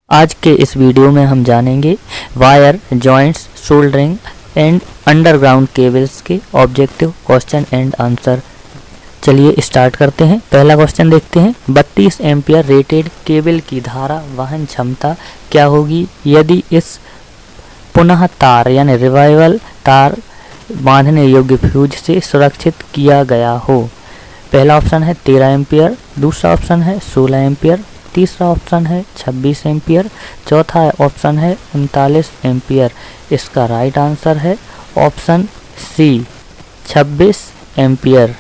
आज के इस वीडियो में हम जानेंगे wire joints, soldering and underground cables के ऑब्जेक्टिव क्वेश्चन एंड आंसर। चलिए स्टार्ट करते हैं। पहला क्वेश्चन देखते हैं। 32 एम्पियर रेटेड केबल की धारा वहन क्षमता क्या होगी यदि इस पुनः तार यानी रिवाइवल तार बांधने योग्य फ्यूज से सुरक्षित किया गया हो। पहला ऑप्शन है 13 एम्पियर, दूसरा ऑप्शन है 16 एम्पियर, तीसरा ऑप्शन है 26 एम्पियर, चौथा ऑप्शन है 39 एम्पियर। इसका राइट आंसर है ऑप्शन सी 26 एम्पियर।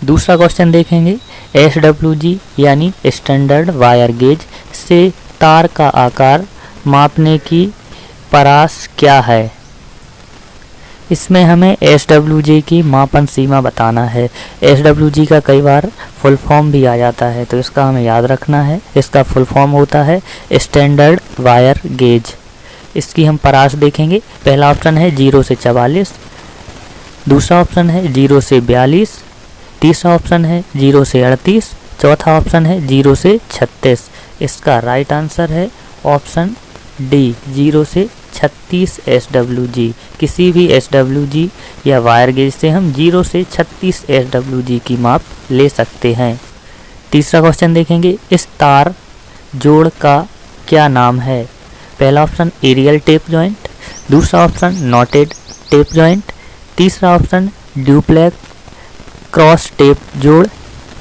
दूसरा क्वेश्चन देखेंगे। SWG यानी स्टैंडर्ड वायर गेज से तार का आकार मापने की परास क्या है। इसमें हमें SWG की मापन सीमा बताना है। SWG का कई बार फुल फॉर्म भी आ जाता है, तो इसका हमें याद रखना है। इसका फुल फॉर्म होता है स्टैंडर्ड वायर गेज। इसकी हम परास देखेंगे। पहला ऑप्शन है 0 से 44, दूसरा ऑप्शन है 0 से 42, तीसरा ऑप्शन है 0 से 38, चौथा ऑप्शन है 0 से 36। इसका राइट आंसर है ऑप्शन डी 0 से 36 SWG। किसी भी SWG या वायर गेज से हम 0 से 36 SWG की माप ले सकते हैं। तीसरा क्वेश्चन देखेंगे। इस तार जोड़ का क्या नाम है। पहला ऑप्शन एरियल टेप जॉइंट, दूसरा ऑप्शन नॉटेड टेप जॉइंट, तीसरा ऑप्शन ड्यूप्लेक्स क्रॉस टेप जोड़,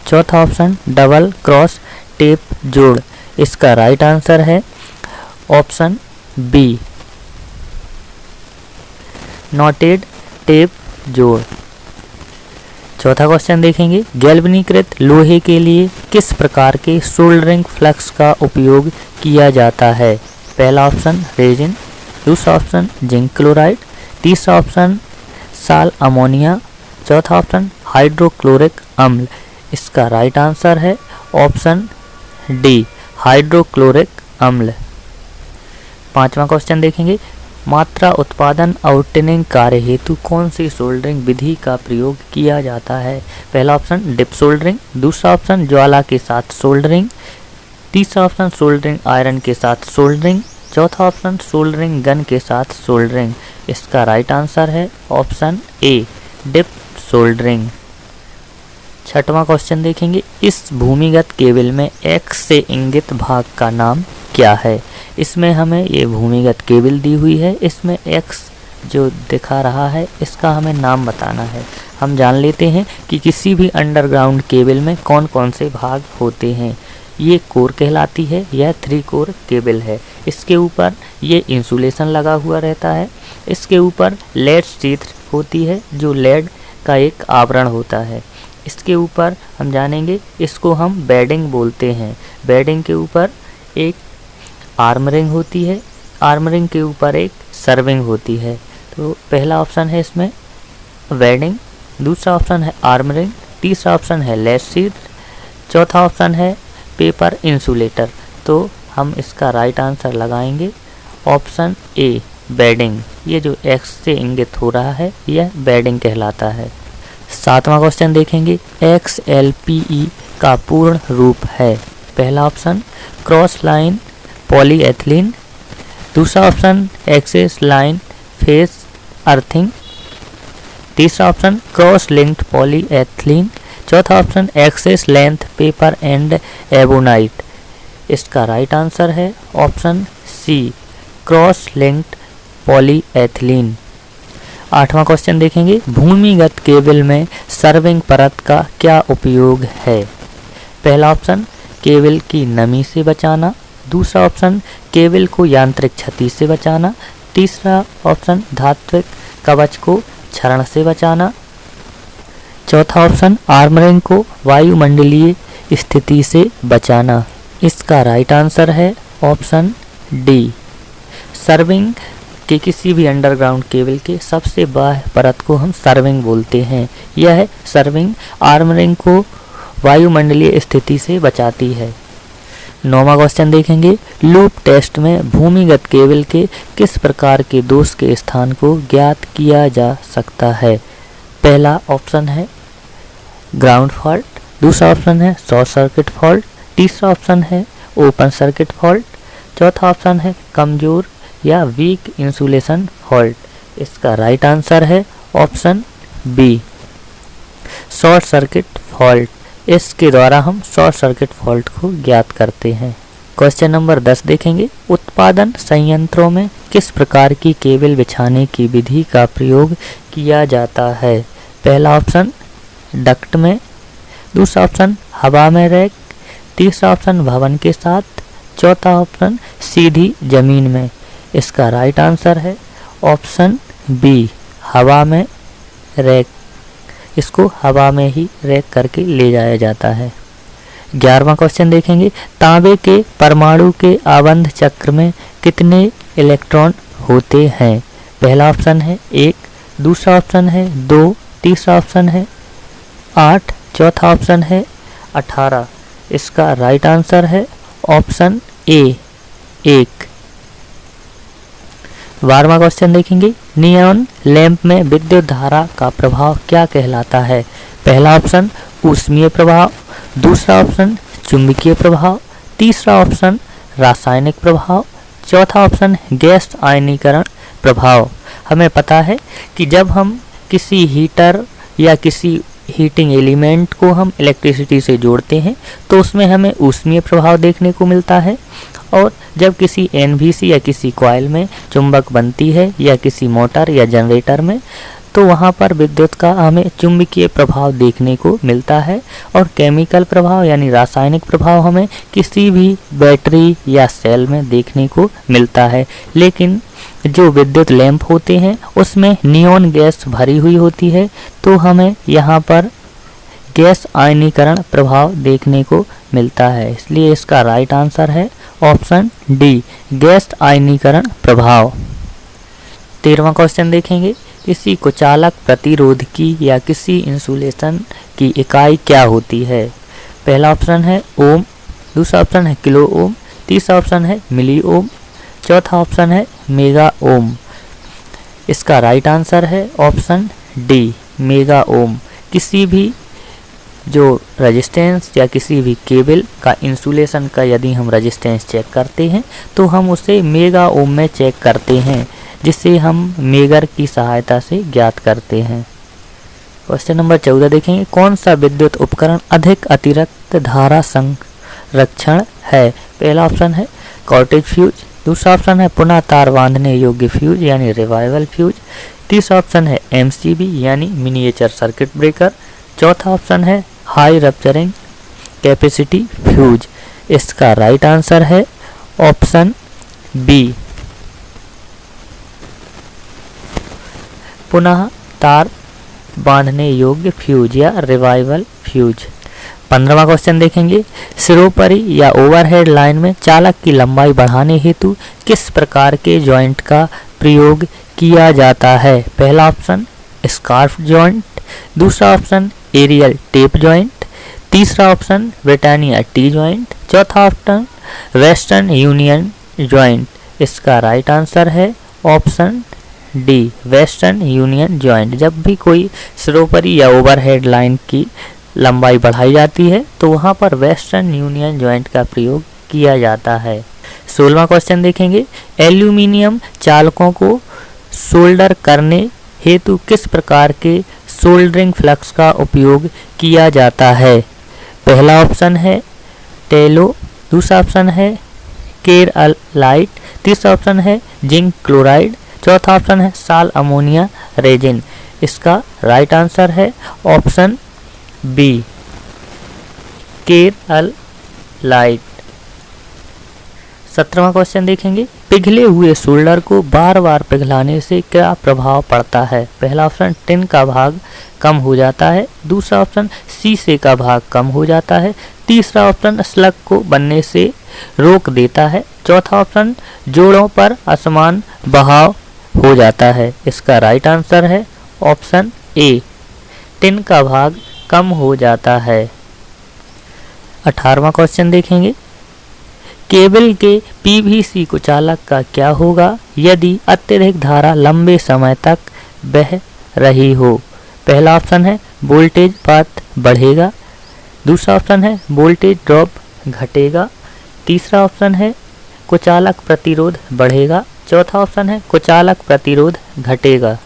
चौथा ऑप्शन डबल क्रॉस टेप जोड़। इसका राइट आंसर है ऑप्शन बी नॉटेड टेप जोड़। चौथा क्वेश्चन देखेंगे। गैल्वेनीकृत लोहे के लिए किस प्रकार के सोल्डरिंग फ्लक्स का उपयोग किया जाता है। पहला ऑप्शन रेजिन, दूसरा ऑप्शन जिंक क्लोराइड, तीसरा ऑप्शन साल अमोनिया, चौथा ऑप्शन हाइड्रोक्लोरिक अम्ल। इसका राइट आंसर है ऑप्शन डी हाइड्रोक्लोरिक अम्ल। पांचवा क्वेश्चन देखेंगे। मात्रा उत्पादन और टिनिंग कार्य हेतु कौन सी सोल्डरिंग विधि का प्रयोग किया जाता है। पहला ऑप्शन डिप सोल्डरिंग, दूसरा ऑप्शन ज्वाला के साथ सोल्डरिंग, तीसरा ऑप्शन सोल्डरिंग आयरन के साथ सोल्डरिंग, चौथा ऑप्शन सोल्डरिंग गन के साथ सोल्डरिंग। इसका राइट आंसर है ऑप्शन ए डिप सोल्डरिंग। छठवां क्वेश्चन देखेंगे। इस भूमिगत केबल में X से इंगित भाग का नाम क्या है। इसमें हमें ये भूमिगत केबल दी हुई है, इसमें X जो दिखा रहा है इसका हमें नाम बताना है। हम जान लेते हैं कि किसी भी अंडरग्राउंड केबल में कौन कौन से भाग होते हैं। ये कोर कहलाती है, यह 3 कोर केबल है। इसके ऊपर ये इंसुलेशन लगा हुआ रहता है। इसके ऊपर लेड शीट होती है जो लेड का एक आवरण होता है। इसके ऊपर हम जानेंगे, इसको हम बेडिंग बोलते हैं। बेडिंग के ऊपर एक आर्मरिंग होती है, आर्मरिंग के ऊपर एक सर्विंग होती है। तो पहला ऑप्शन है इसमें वेडिंग, दूसरा ऑप्शन है आर्मरिंग, तीसरा ऑप्शन है लेड शीट, चौथा ऑप्शन है पेपर इंसुलेटर। तो हम इसका राइट आंसर लगाएंगे ऑप्शन ए बेडिंग। ये जो X से इंगित हो रहा है यह बेडिंग कहलाता है। सातवां क्वेश्चन देखेंगे। XLPE का पूर्ण रूप है। पहला ऑप्शन क्रॉस लाइन पॉलीएथिलीन, दूसरा option access line phase earthing, तीसरा ऑप्शन क्रॉस लिंक्ड पॉलीएथिलीन, चौथा option access length paper and ebonite. इसका राइट आंसर है option C cross linked polyethylene. आठवां क्वेश्चन देखेंगे। भूमिगत केबल में सर्विंग परत का क्या उपयोग है। पहला ऑप्शन केबल की नमी से बचाना, दूसरा ऑप्शन केबल को यांत्रिक क्षति से बचाना, तीसरा ऑप्शन धात्विक कवच को क्षरण से बचाना, चौथा ऑप्शन आर्मरिंग को वायुमंडलीय स्थिति से बचाना। इसका राइट आंसर है ऑप्शन डी सर्विंग के किसी भी अंडरग्राउंड केबल के सबसे बाह्य परत को हम सर्विंग बोलते हैं। यह सर्विंग आर्मरिंग को वायुमंडलीय स्थिति से बचाती है। नौवां क्वेश्चन देखेंगे। लूप टेस्ट में भूमिगत केबल के किस प्रकार के दोष के स्थान को ज्ञात किया जा सकता है। पहला ऑप्शन है ग्राउंड फॉल्ट, दूसरा ऑप्शन है शॉर्ट सर्किट फॉल्ट, तीसरा ऑप्शन है ओपन सर्किट फॉल्ट, चौथा ऑप्शन है कमजोर या वीक इंसुलेशन फॉल्ट। इसका राइट आंसर है option B, short circuit fault. इसके द्वारा हम शॉर्ट सर्किट फॉल्ट को ज्ञात करते हैं। क्वेश्चन नंबर 10 देखेंगे, उत्पादन संयंत्रों में किस प्रकार की केबल बिछाने की विधि का प्रयोग किया जाता है? पहला ऑप्शन डक्ट में, दूसरा ऑप्शन हवा में रैक, तीसरा ऑप्शन भवन के साथ, चौथा ऑप्शन सीधी जमीन में। इसका राइट आंसर है ऑप्शन बी, हवा में रैक। इसको हवा में ही रैक करके ले जाया जाता है। 11वां क्वेश्चन देखेंगे, तांबे के परमाणु के आबंध चक्र में कितने इलेक्ट्रॉन होते हैं? पहला ऑप्शन है 1, दूसरा ऑप्शन है 2, तीसरा ऑप्शन है 8, चौथा ऑप्शन है 18। इसका राइट आंसर है ऑप्शन ए, 1। 12वां क्वेश्चन देखेंगे, नियॉन लैंप में विद्युत धारा का प्रभाव क्या कहलाता है? पहला ऑप्शन ऊष्मीय प्रभाव, दूसरा ऑप्शन चुंबकीय प्रभाव, तीसरा ऑप्शन रासायनिक प्रभाव, चौथा ऑप्शन गैस आयनीकरण प्रभाव। हमें पता है कि जब हम किसी हीटर या किसी हीटिंग एलिमेंट को हम इलेक्ट्रिसिटी से जोड़ते हैं तो उसमें हमें ऊष्मीय प्रभाव देखने को मिलता है, और जब किसी एनवीसी या किसी कॉइल में चुंबक बनती है या किसी मोटर या जनरेटर में, तो वहाँ पर विद्युत का हमें चुंबकीय प्रभाव देखने को मिलता है, और केमिकल प्रभाव यानी रासायनिक प्रभाव हमें किसी भी बैटरी या सेल में देखने को मिलता है। लेकिन जो विद्युत लैंप होते हैं उसमें नियॉन गैस भरी हुई होती है, तो हमें यहाँ पर गैस आयनीकरण प्रभाव देखने को मिलता है। इसलिए इसका राइट आंसर है ऑप्शन डी, गैस आयनीकरण प्रभाव। 13वां क्वेश्चन देखेंगे, किसी कुचालक प्रतिरोध की या किसी इंसुलेशन की इकाई क्या होती है? पहला ऑप्शन है ओम, दूसरा ऑप्शन है किलो ओम, तीसरा ऑप्शन है मिली ओम, चौथा ऑप्शन है मेगा ओम। इसका राइट आंसर है ऑप्शन डी, मेगा ओम। किसी भी जो रेजिस्टेंस या किसी भी केबल का इंसुलेशन का यदि हम रेजिस्टेंस चेक करते हैं तो हम उसे मेगा ओम में चेक करते हैं, जिसे हम मेगर की सहायता से ज्ञात करते हैं। क्वेश्चन नंबर 14 देखेंगे, कौन सा विद्युत उपकरण अधिक अतिरिक्त धारा संरक्षण है? पहला ऑप्शन है कॉर्टेज फ्यूज, दूसरा ऑप्शन है पुनः तार बांधने योग्य फ्यूज यानी रिवाइवल फ्यूज, तीसरा ऑप्शन है एमसीबी यानी मिनिएचर सर्किट ब्रेकर, चौथा ऑप्शन है हाई रप्चरिंग कैपेसिटी फ्यूज। इसका राइट आंसर है ऑप्शन बी, पुनः तार बांधने योग्य फ्यूज या रिवाइवल फ्यूज। 15वां क्वेश्चन देखेंगे, सिरोपरी या ओवरहेड लाइन में चालक की लंबाई बढ़ाने हेतु किस प्रकार के जॉइंट का प्रयोग किया जाता है? पहला ऑप्शन स्कार्फ जॉइंट, दूसरा ऑप्शन एरियल टेप जॉइंट, तीसरा ऑप्शन ब्रिटानिया टी जॉइंट, चौथा ऑप्शन वेस्टर्न यूनियन जॉइंट। इसका राइट आंसर है option D, western union joint. जब भी कोई सिरोपरी या ओवरहेड लाइन की लंबाई बढ़ाई जाती है तो वहाँ पर वेस्टर्न यूनियन जॉइंट का प्रयोग किया जाता है। 16वां क्वेश्चन देखेंगे, एल्यूमिनियम चालकों को सोल्डर करने हेतु किस प्रकार के सोल्डरिंग फ्लक्स का उपयोग किया जाता है? पहला ऑप्शन है टेलो, दूसरा ऑप्शन है केरलाइट, तीसरा ऑप्शन है जिंक क्लोराइड, चौथा ऑप्शन है साल अमोनिया रेजिन। इसका राइट आंसर है ऑप्शन बी, केरलाइट। 17वां क्वेश्चन देखेंगे, पिघले हुए सोल्डर को बार बार पिघलाने से क्या प्रभाव पड़ता है? पहला ऑप्शन टिन का भाग कम हो जाता है, दूसरा ऑप्शन शीशे का भाग कम हो जाता है, तीसरा ऑप्शन स्लग को बनने से रोक देता है, चौथा ऑप्शन जोड़ों पर असमान बहाव हो जाता है। इसका राइट आंसर है ऑप्शन ए, टिन का भाग कम हो जाता है। 18वां क्वेश्चन देखेंगे, केबल के पीवीसी कुचालक का क्या होगा यदि अत्यधिक धारा लंबे समय तक बह रही हो? पहला ऑप्शन है वोल्टेज पाथ बढ़ेगा, दूसरा ऑप्शन है वोल्टेज ड्रॉप घटेगा, तीसरा ऑप्शन है कुचालक प्रतिरोध बढ़ेगा। चौथा ऑप्शन है कुचालक प्रतिरोध घटेगा।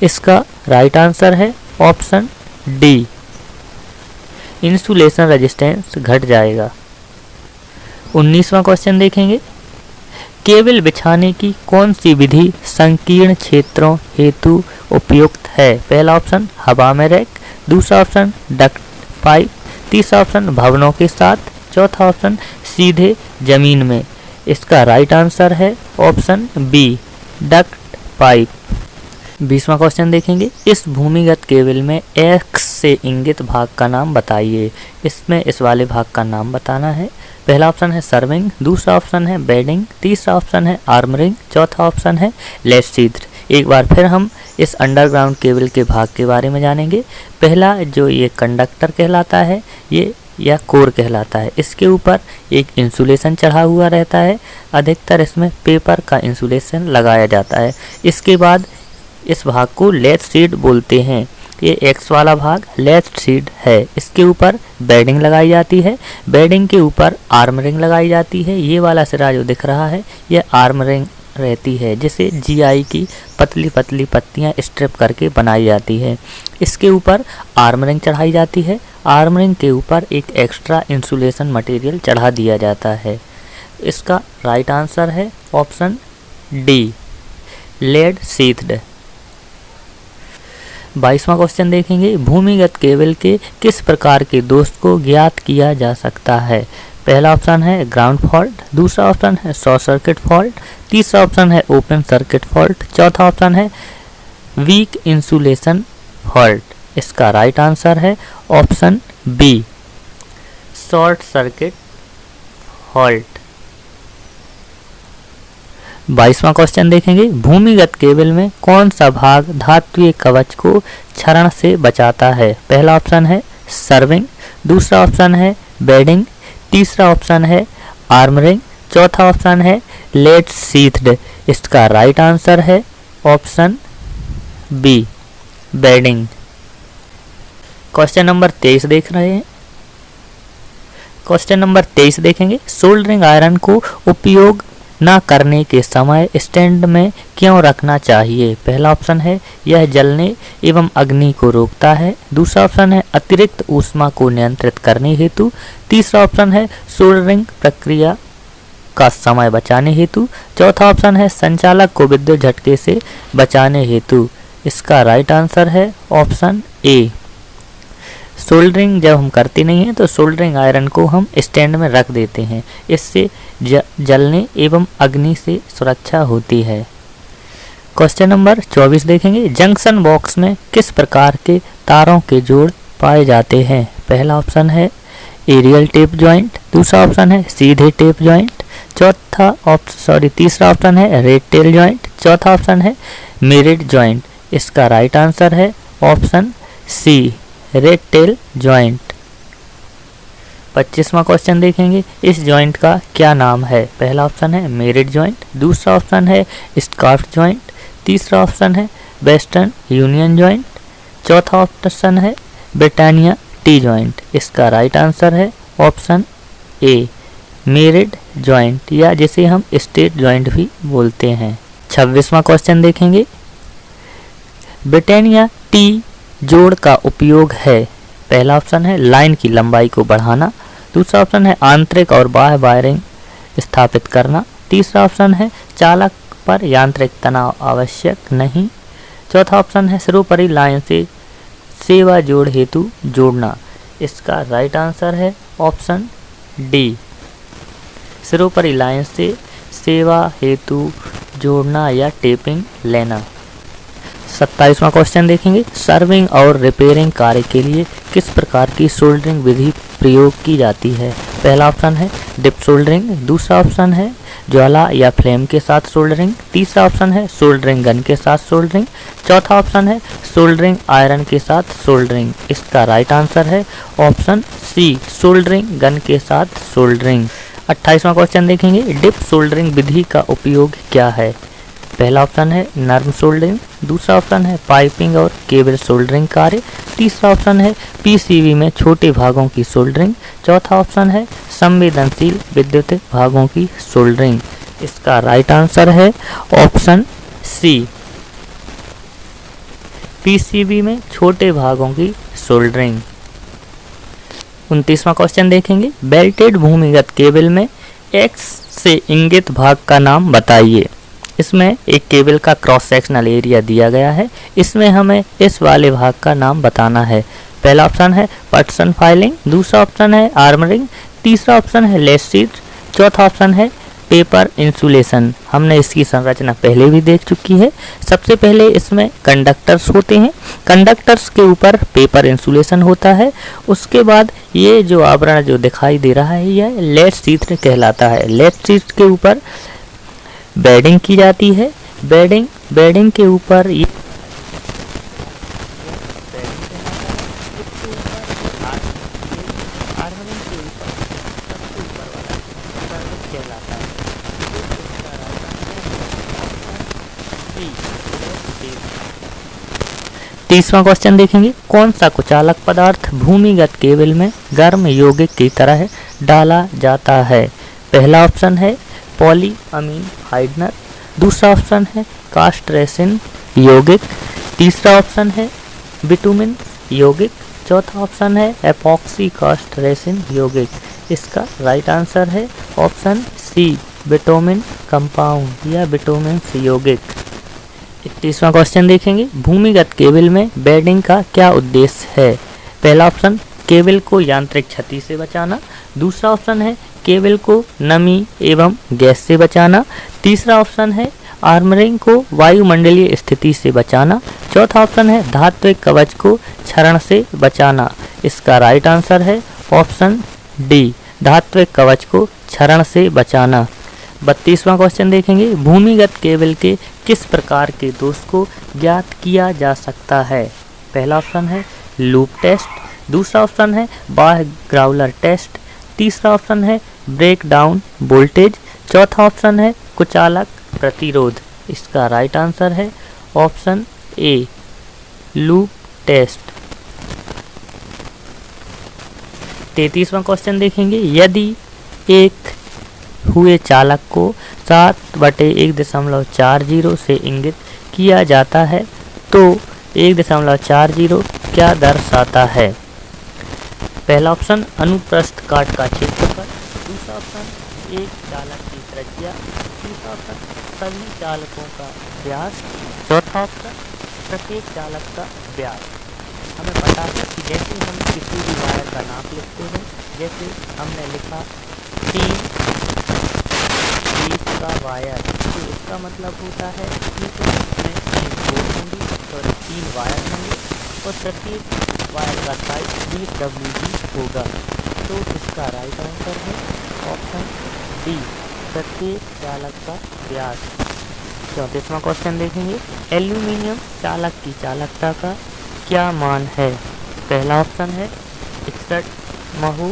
इसका राइट आंसर है ऑप्शन डी, इंसुलेशन रेजिस्टेंस घट जाएगा। 19वां क्वेश्चन देखेंगे, केबल बिछाने की कौन सी विधि संकीर्ण क्षेत्रों हेतु उपयुक्त है? पहला ऑप्शन हवा में रैक, दूसरा ऑप्शन डक्ट पाइप, तीसरा ऑप्शन भवनों के साथ, चौथा ऑप्शन सीधे जमीन में। इसका राइट आंसर है ऑप्शन बी, डक्ट पाइप। 20वां क्वेश्चन देखेंगे, इस भूमिगत केबल में एक्स से इंगित भाग का नाम बताइए। इसमें इस वाले भाग का नाम बताना है। पहला ऑप्शन है सर्विंग, दूसरा ऑप्शन है बेडिंग, तीसरा ऑप्शन है आर्मरिंग, चौथा ऑप्शन है लेस छिद्र। एक बार फिर हम इस अंडरग्राउंड केबल के भाग के बारे में जानेंगे। पहला जो ये कंडक्टर कहलाता है, ये या कोर कहलाता है। इसके ऊपर एक इंसुलेशन चढ़ा हुआ रहता है। अधिकतर इसमें पेपर का इंसुलेशन लगाया जाता है। इसके बाद इस भाग को लेस शीट बोलते हैं। ये एक्स वाला भाग लेस शीट है। इसके ऊपर बेडिंग लगाई जाती है। बेडिंग के ऊपर आर्मरिंग लगाई जाती है। ये वाला सिरा जो दिख रहा है ये आर्मरिंग रहती है, जिसे जीआई की पतली पतली पत्तियां स्ट्रिप करके बनाई जाती है। इसके ऊपर आर्मरिंग चढ़ाई जाती है। आर्मरिंग के ऊपर एक एक्स्ट्रा इंसुलेशन मटेरियल चढ़ा दिया जाता है। इसका राइट आंसर है ऑप्शन डी, लेड शीथड। 22वां क्वेश्चन देखेंगे, भूमिगत केबल के किस प्रकार के दोष को ज्ञात किया जा सकता है? पहला ऑप्शन है ग्राउंड फॉल्ट, दूसरा ऑप्शन है शॉर्ट सर्किट फॉल्ट, तीसरा ऑप्शन है ओपन सर्किट फॉल्ट, चौथा ऑप्शन है वीक इंसुलेशन फॉल्ट। इसका राइट आंसर है option B, short circuit fault. 22वां क्वेश्चन देखेंगे, भूमिगत केबल में कौन सा भाग धात्विक कवच को क्षरण से बचाता है? पहला ऑप्शन है सर्विंग, दूसरा ऑप्शन है बेडिंग, तीसरा ऑप्शन है आर्मरिंग, चौथा ऑप्शन है लेड शीथड। इसका राइट आंसर है option B, bedding. Question number 23 देख रहे हैं। क्वेश्चन नंबर 23 देखेंगे, सोल्डरिंग आयरन को उपयोग न करने के समय स्टैंड में क्यों रखना चाहिए? पहला ऑप्शन है यह जलने एवं अग्नि को रोकता है, दूसरा ऑप्शन है अतिरिक्त ऊष्मा को नियंत्रित करने हेतु, तीसरा ऑप्शन है सोल्डरिंग प्रक्रिया का समय बचाने हेतु, चौथा ऑप्शन है संचालक को विद्युत झटके से बचाने हेतु। इसका राइट आंसर है ऑप्शन ए, सोल्डरिंग जब हम करते नहीं हैं तो सोल्डरिंग आयरन को हम स्टैंड में रख देते हैं। इससे जलने एवं अग्नि से सुरक्षा होती है। क्वेश्चन नंबर 24 देखेंगे, जंक्शन बॉक्स में किस प्रकार के तारों के जोड़ पाए जाते हैं? पहला ऑप्शन है एरियल टेप जॉइंट, दूसरा ऑप्शन है सीधे टेप जॉइंट, तीसरा ऑप्शन है रेड टेल जॉइंट, चौथा ऑप्शन है मिरर्ड जॉइंट। इसका राइट आंसर है option C, red tail joint. 25वां क्वेश्चन देखेंगे, इस जॉइंट का क्या नाम है? पहला ऑप्शन है मिरर्ड जॉइंट, दूसरा ऑप्शन है स्कार्फ जॉइंट, तीसरा ऑप्शन है वेस्टर्न यूनियन जॉइंट, चौथा ऑप्शन है ब्रिटानिया टी जॉइंट। इसका राइट आंसर है ऑप्शन ए, मिरर्ड जॉइंट, या जिसे हम स्ट्रेट जॉइंट भी बोलते हैं। 26वां क्वेश्चन देखेंगे, ब्रिटानिया टी जोड़ का उपयोग है? पहला ऑप्शन है लाइन की लंबाई को बढ़ाना, दूसरा ऑप्शन है आंतरिक और बाह्य वायरिंग स्थापित करना, तीसरा ऑप्शन है चालक पर यांत्रिक तनाव आवश्यक नहीं, चौथा ऑप्शन है सर्वोपरि लाइन से सेवा जोड़ हेतु जोड़ना। इसका राइट आंसर है ऑप्शन डी, सर्वोपरि लाइन से सेवा हेतु जोड़ना या टेपिंग लेना। 27वां क्वेश्चन देखेंगे, सर्विंग और रिपेयरिंग कार्य के लिए किस प्रकार की सोल्डरिंग विधि प्रयोग की जाती है? पहला ऑप्शन है डिप सोल्डरिंग, दूसरा ऑप्शन है ज्वाला या फ्लेम के साथ सोल्डरिंग, तीसरा ऑप्शन है सोल्डरिंग गन के साथ सोल्डरिंग, चौथा ऑप्शन है सोल्डरिंग आयरन के साथ सोल्डरिंग। इसका राइट आंसर है ऑप्शन सी, सोल्डरिंग गन के साथ सोल्डरिंग। 28वां क्वेश्चन देखेंगे, डिप सोल्डरिंग विधि का उपयोग क्या है? पहला ऑप्शन है नर्म सोल्डरिंग, दूसरा ऑप्शन है पाइपिंग और केबल सोल्डरिंग कार्य, तीसरा ऑप्शन है पीसीबी में छोटे भागों की सोल्डरिंग, चौथा ऑप्शन है संवेदनशील विद्युत भागों की सोल्डरिंग। इसका राइट आंसर है ऑप्शन सी। पीसीबी में छोटे भागों की सोल्डरिंग। 29वां क्वेश्चन देखेंगे, बेल्टेड भूमिगत केबल में एक्स से इंगित भाग का नाम बताइए। इसमें एक केबल का क्रॉस सेक्शनल एरिया दिया गया है, इसमें हमें इस वाले भाग का नाम बताना है। पहला ऑप्शन है पटसन फाइलिंग, दूसरा ऑप्शन है आर्मरिंग, तीसरा ऑप्शन है लेस शीट, चौथा ऑप्शन है पेपर इंसुलेशन। हमने इसकी संरचना पहले भी देख चुकी है। सबसे पहले इसमें कंडक्टर्स होते हैं, कंडक्टर्स के ऊपर पेपर इंसुलेशन होता है। उसके बाद ये जो आवरण जो दिखाई दे रहा है यह लेड शीट कहलाता है। लेड शीट के ऊपर बेडिंग की जाती है। बेडिंग के ऊपर ये कहलाता है। 30वां क्वेश्चन देखेंगे, कौन सा कुचालक पदार्थ भूमिगत केबल में गर्म यौगिक की तरह डाला जाता है। पहला ऑप्शन है पॉलीअमीन हाइड्रर, दूसरा ऑप्शन है कास्ट रेसिन यौगिक, तीसरा ऑप्शन है बिटुमिन यौगिक, चौथा ऑप्शन है एपॉक्सी कास्ट रेसिन यौगिक। इसका राइट आंसर है ऑप्शन सी बिटुमिन कंपाउंड या बिटुमिन यौगिक। 31वां क्वेश्चन देखेंगे, भूमिगत केबल में बेडिंग का क्या उद्देश्य है। पहला ऑप्शन केबल को यांत्रिक क्षति से बचाना, दूसरा ऑप्शन है केबल को नमी एवं गैस से बचाना, तीसरा ऑप्शन है आर्मरिंग को वायुमंडलीय स्थिति से बचाना, चौथा ऑप्शन है धात्विक कवच को क्षरण से बचाना। इसका राइट आंसर है ऑप्शन डी धात्विक कवच को क्षरण से बचाना। 32वां क्वेश्चन देखेंगे, भूमिगत केबल के किस प्रकार के दोष को ज्ञात किया जा सकता है। पहला ऑप्शन है लूप टेस्ट, दूसरा ऑप्शन है बाह्य ग्राउलर टेस्ट, तीसरा ऑप्शन है ब्रेक डाउन वोल्टेज, चौथा ऑप्शन है कुचालक प्रतिरोध। इसका राइट आंसर है ऑप्शन ए लूप टेस्ट। 33वां क्वेश्चन देखेंगे, यदि एक हुए चालक को 7/1.40 से इंगित किया जाता है तो 1.40 क्या दर्शाता है। पहला ऑप्शन अनुप्रस्थ काट का क्षेत्रफल, दूसरा ऑप्शन एक चालक की त्रिज्या, तीसरा ऑप्शन सभी चालकों का व्यास, चौथा ऑप्शन प्रत्येक चालक का व्यास। हमें पता है कि जैसे हम किसी भी वायर का नाप लिखते हैं, जैसे हमने लिखा 3 का वायर, तो इसका मतलब होता है कि इसमें 3 बोर्ड होंगे और 3 वायर होंगे और प्रत्येक वायर का साइज 20 WD होगा। तो इसका राइट आंसर है ऑप्शन डी प्रत्येक चालक का व्यास। 34वां क्वेश्चन देखेंगे, एल्यूमिनियम चालक की चालकता का क्या मान है। पहला ऑप्शन है 61 महो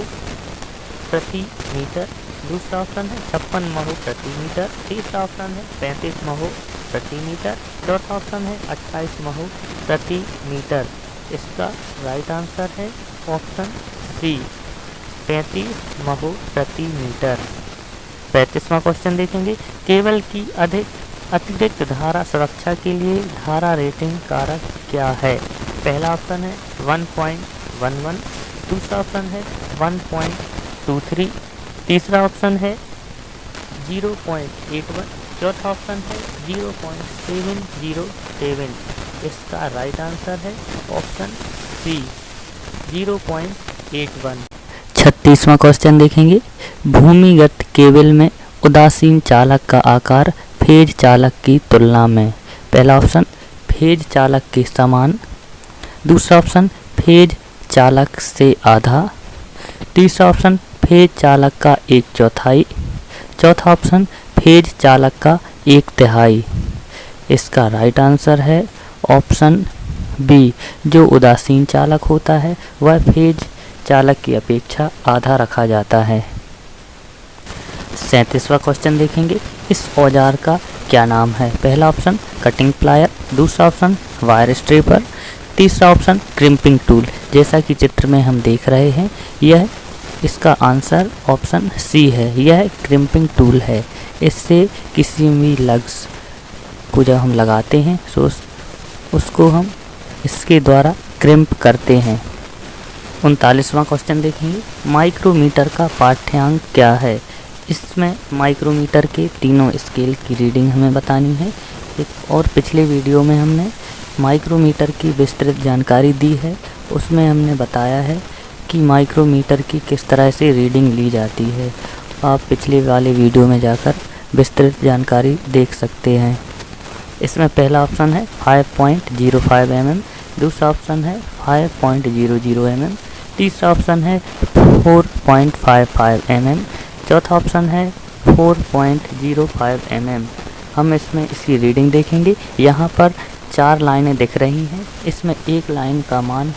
प्रति मीटर, दूसरा ऑप्शन है 56 महो प्रति मीटर, तीसरा ऑप्शन है 35 महो प्रति मीटर, चौथा ऑप्शन है 28 महो प्रति मीटर। इसका राइट आंसर है ऑप्शन सी 35 महो प्रति मीटर। 35वां क्वेश्चन देखेंगे, केबल की अतिरिक्त धारा सुरक्षा के लिए धारा रेटिंग कारक क्या है। पहला ऑप्शन है 1.11, दूसरा ऑप्शन है 1.23, तीसरा ऑप्शन है 0.81, चौथा ऑप्शन है 0.707। इसका राइट आंसर है ऑप्शन सी 0.81। 36वां क्वेश्चन देखेंगे, भूमिगत केबल में उदासीन चालक का आकार फेज चालक की तुलना में। पहला ऑप्शन फेज चालक के समान, दूसरा ऑप्शन फेज चालक से आधा, तीसरा ऑप्शन फेज चालक का 1/4, चौथा ऑप्शन फेज चालक का 1/3। इसका राइट आंसर है ऑप्शन बी जो उदासीन चालक होता है वह फेज चालक की अपेक्षा आधा रखा जाता है। 37वां क्वेश्चन देखेंगे, इस औजार का क्या नाम है। पहला ऑप्शन कटिंग प्लायर, दूसरा ऑप्शन वायर स्ट्रेपर, तीसरा ऑप्शन क्रिम्पिंग टूल। जैसा कि चित्र में हम देख रहे हैं, यह इसका आंसर ऑप्शन सी है, यह क्रिम्पिंग टूल है। इससे किसी भी लग्स को जब हम लगाते हैं तो उसको हम इसके द्वारा क्रिम्प करते हैं। 39वां क्वेश्चन देखेंगे, माइक्रोमीटर का पाठ्यांक क्या है। इसमें माइक्रोमीटर के तीनों स्केल की रीडिंग हमें बतानी है। और पिछले वीडियो में हमने माइक्रोमीटर की विस्तृत जानकारी दी है, उसमें हमने बताया है कि माइक्रोमीटर की किस तरह से रीडिंग ली जाती है। आप पिछले वाले वीडियो में जाकर विस्तृत जानकारी देख सकते हैं। इसमें पहला ऑप्शन है 5.05 mm, दूसरा ऑप्शन है 5.00 mm, तीसरा ऑप्शन है 4.55 mm, चौथा ऑप्शन है 4.05 mm। हम इसमें इसकी रीडिंग देखेंगे। यहाँ पर 4 लाइनें दिख रही हैं, इसमें एक लाइन का मान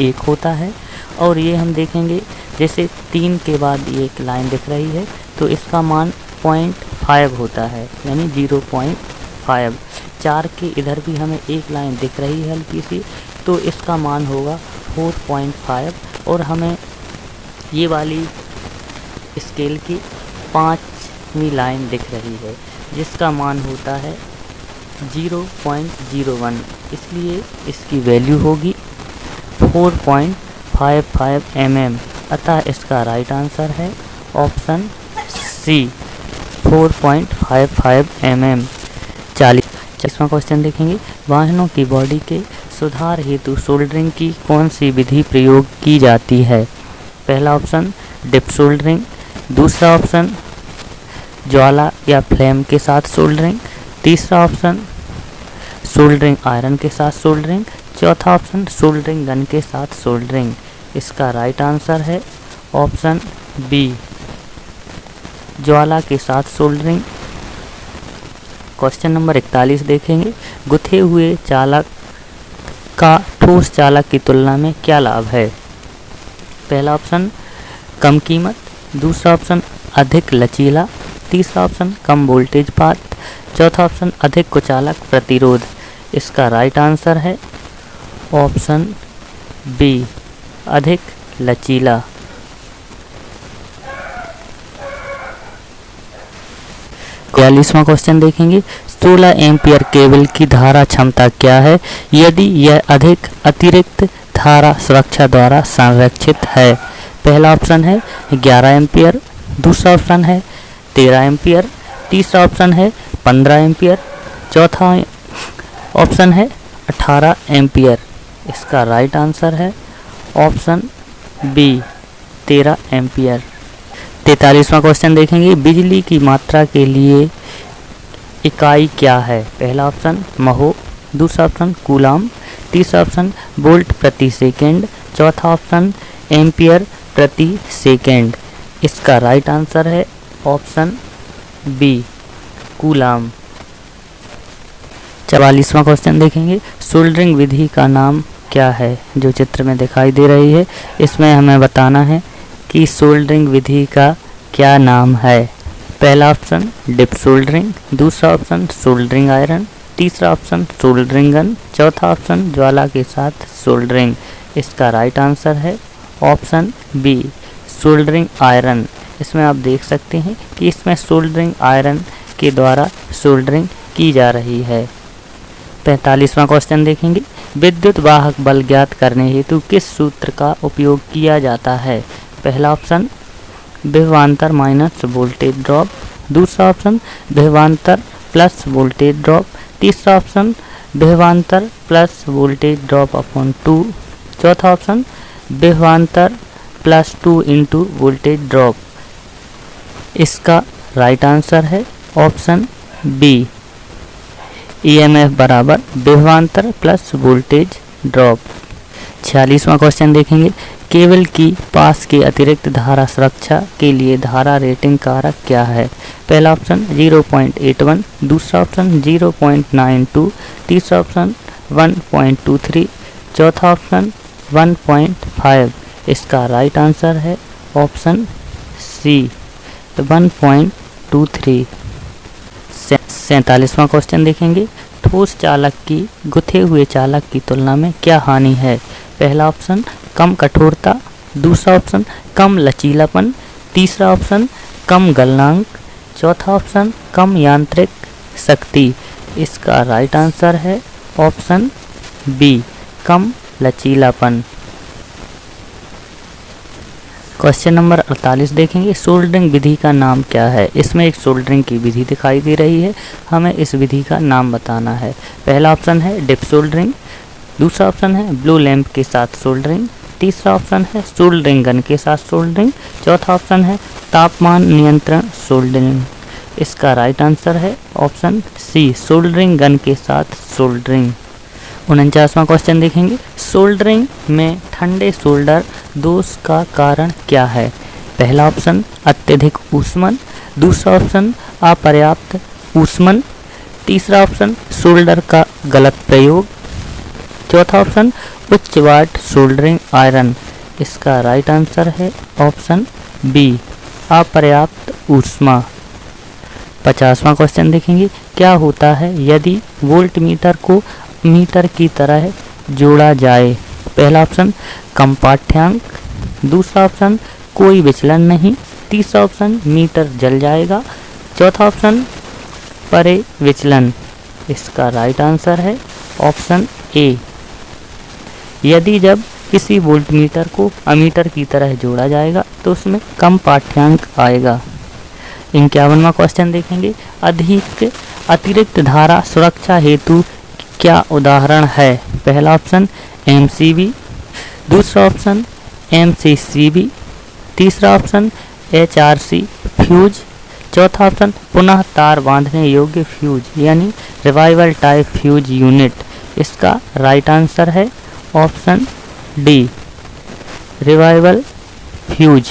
1 होता है। और ये हम देखेंगे जैसे 3 के बाद ये एक लाइन दिख रही है तो इसका मान 0.5 होता है, यानी 0.5। 4 के इधर भी हमें एक लाइन दिख रही है हल्की सी, तो इसका मान होगा 4.5। और हमें ये वाली स्केल की 5वीं लाइन दिख रही है जिसका मान होता है 0.01, इसलिए इसकी वैल्यू होगी 4.55 mm। अतः इसका राइट आंसर है ऑप्शन सी, 4.55 mm। 40वां क्वेश्चन देखेंगे, वाहनों की बॉडी के सुधार हेतु सोल्डरिंग की कौन सी विधि प्रयोग की जाती है। पहला ऑप्शन डिप सोल्डरिंग, दूसरा ऑप्शन ज्वाला या फ्लेम के साथ सोल्डरिंग, तीसरा ऑप्शन सोल्डरिंग आयरन के साथ सोल्डरिंग, चौथा ऑप्शन सोल्डरिंग गन के साथ सोल्डरिंग। इसका राइट आंसर है ऑप्शन बी, ज्वाला के साथ सोल्डरिंग। क्वेश्चन नंबर 41 देखेंगे, गुथे हुए चालक का ठोस चालक की तुलना में क्या लाभ है। पहला ऑप्शन कम कीमत, दूसरा ऑप्शन अधिक लचीला, तीसरा ऑप्शन कम वोल्टेज पाथ, चौथा ऑप्शन अधिक कुचालक प्रतिरोध। इसका राइट आंसर है ऑप्शन बी, अधिक लचीला। 42वां क्वेश्चन देखेंगे, 16 एम्पियर केबल की धारा क्षमता क्या है यदि यह अधिक अतिरिक्त धारा सुरक्षा द्वारा संरक्षित है। पहला ऑप्शन है 11 एम्पियर, दूसरा ऑप्शन है 13 एम्पियर, तीसरा ऑप्शन है 15 एम्पियर, चौथा ऑप्शन है 18 एम्पियर। इसका राइट आंसर है ऑप्शन बी, 13 एम्पियर। 43वां क्वेश्चन देखेंगे, बिजली की मात्रा के लिए इकाई क्या है। पहला ऑप्शन महो, दूसरा ऑप्शन कूलाम, तीसरा ऑप्शन वोल्ट प्रति सेकेंड, चौथा ऑप्शन एम्पियर प्रति सेकेंड। इसका राइट आंसर है ऑप्शन बी, कूलाम। 44वां क्वेश्चन देखेंगे, सोल्डरिंग विधि का नाम क्या है जो चित्र में दिखाई दे रही है। इसमें हमें बताना है कि सोल्डरिंग विधि का क्या नाम है। पहला ऑप्शन डिप सोल्डरिंग, दूसरा ऑप्शन सोल्डरिंग आयरन, तीसरा ऑप्शन सोल्डरिंग गन, चौथा ऑप्शन ज्वाला के साथ सोल्डरिंग। इसका राइट आंसर है ऑप्शन बी, सोल्डरिंग आयरन। इसमें आप देख सकते हैं कि इसमें सोल्डरिंग आयरन के द्वारा सोल्डरिंग की जा रही है। 45वां क्वेश्चन देखेंगे, विद्युत वाहक बल ज्ञात करने हेतु किस सूत्र का उपयोग किया जाता है। पहला ऑप्शन विभवांतर माइनस वोल्टेज ड्रॉप, दूसरा ऑप्शन विभवांतर प्लस वोल्टेज ड्रॉप, तीसरा ऑप्शन विभवांतर प्लस वोल्टेज ड्रॉप अपॉन 2, चौथा ऑप्शन विभवांतर प्लस 2 इंटू वोल्टेज ड्रॉप। इसका राइट आंसर है ऑप्शन बी, ईएमएफ बराबर विभवांतर प्लस वोल्टेज ड्रॉप। 46वां क्वेश्चन देखेंगे, केबल की पास के अतिरिक्त धारा सुरक्षा के लिए धारा रेटिंग कारक क्या है। पहला ऑप्शन 0.81, दूसरा ऑप्शन 0.92, तीसरा ऑप्शन 1.23, चौथा ऑप्शन 1.5। इसका राइट आंसर है ऑप्शन सी, 1.23। 47वां क्वेश्चन देखेंगे, ठोस चालक की गुथे हुए चालक की तुलना में क्या हानि है। पहला ऑप्शन कम कठोरता, दूसरा ऑप्शन कम लचीलापन, तीसरा ऑप्शन कम गलनांक, चौथा ऑप्शन कम यांत्रिक शक्ति। इसका राइट आंसर है ऑप्शन बी, कम लचीलापन। क्वेश्चन नंबर 48 देखेंगे, सोल्डरिंग विधि का नाम क्या है। इसमें एक सोल्डरिंग की विधि दिखाई दे रही है, हमें इस विधि का नाम बताना है। पहला ऑप्शन है डिप सोल्डरिंग, दूसरा ऑप्शन है ब्लू लैंप के साथ सोल्डरिंग, तीसरा ऑप्शन है सोल्डरिंग गन के साथ सोल्डरिंग, चौथा ऑप्शन है तापमान नियंत्रण सोल्डरिंग। इसका राइट आंसर है ऑप्शन सी, सोल्डरिंग गन के साथ सोल्डरिंग। 49वां क्वेश्चन देखेंगे, सोल्डरिंग में ठंडे सोल्डर दोष का कारण क्या है। पहला ऑप्शन अत्यधिक ऊष्मन, दूसरा ऑप्शन अपर्याप्त ऊष्मन, तीसरा ऑप्शन सोल्डर का गलत प्रयोग, चौथा ऑप्शन उच्च वाट सोल्डरिंग आयरन। इसका राइट आंसर है ऑप्शन बी, अपर्याप्त ऊष्मा। 50वां क्वेश्चन देखेंगे, क्या होता है यदि वोल्ट मीटर को मीटर की तरह जोड़ा जाए। पहला ऑप्शन कम पाठ्यांक, दूसरा ऑप्शन कोई विचलन नहीं, तीसरा ऑप्शन मीटर जल जाएगा, चौथा ऑप्शन परे विचलन। इसका राइट आंसर है ऑप्शन ए, यदि जब किसी वोल्ट मीटर को अमीटर की तरह जोड़ा जाएगा तो उसमें कम पाठ्यांक आएगा। 51वां क्वेश्चन देखेंगे, अतिरिक्त धारा सुरक्षा हेतु क्या उदाहरण है। पहला ऑप्शन एमसीबी, दूसरा ऑप्शन एमसीसीबी, तीसरा ऑप्शन एचआरसी फ्यूज, चौथा ऑप्शन पुनः तार बांधने योग्य फ्यूज यानी रिवाइवल टाइप फ्यूज यूनिट। इसका राइट आंसर है ऑप्शन डी, रिवाइवल फ्यूज।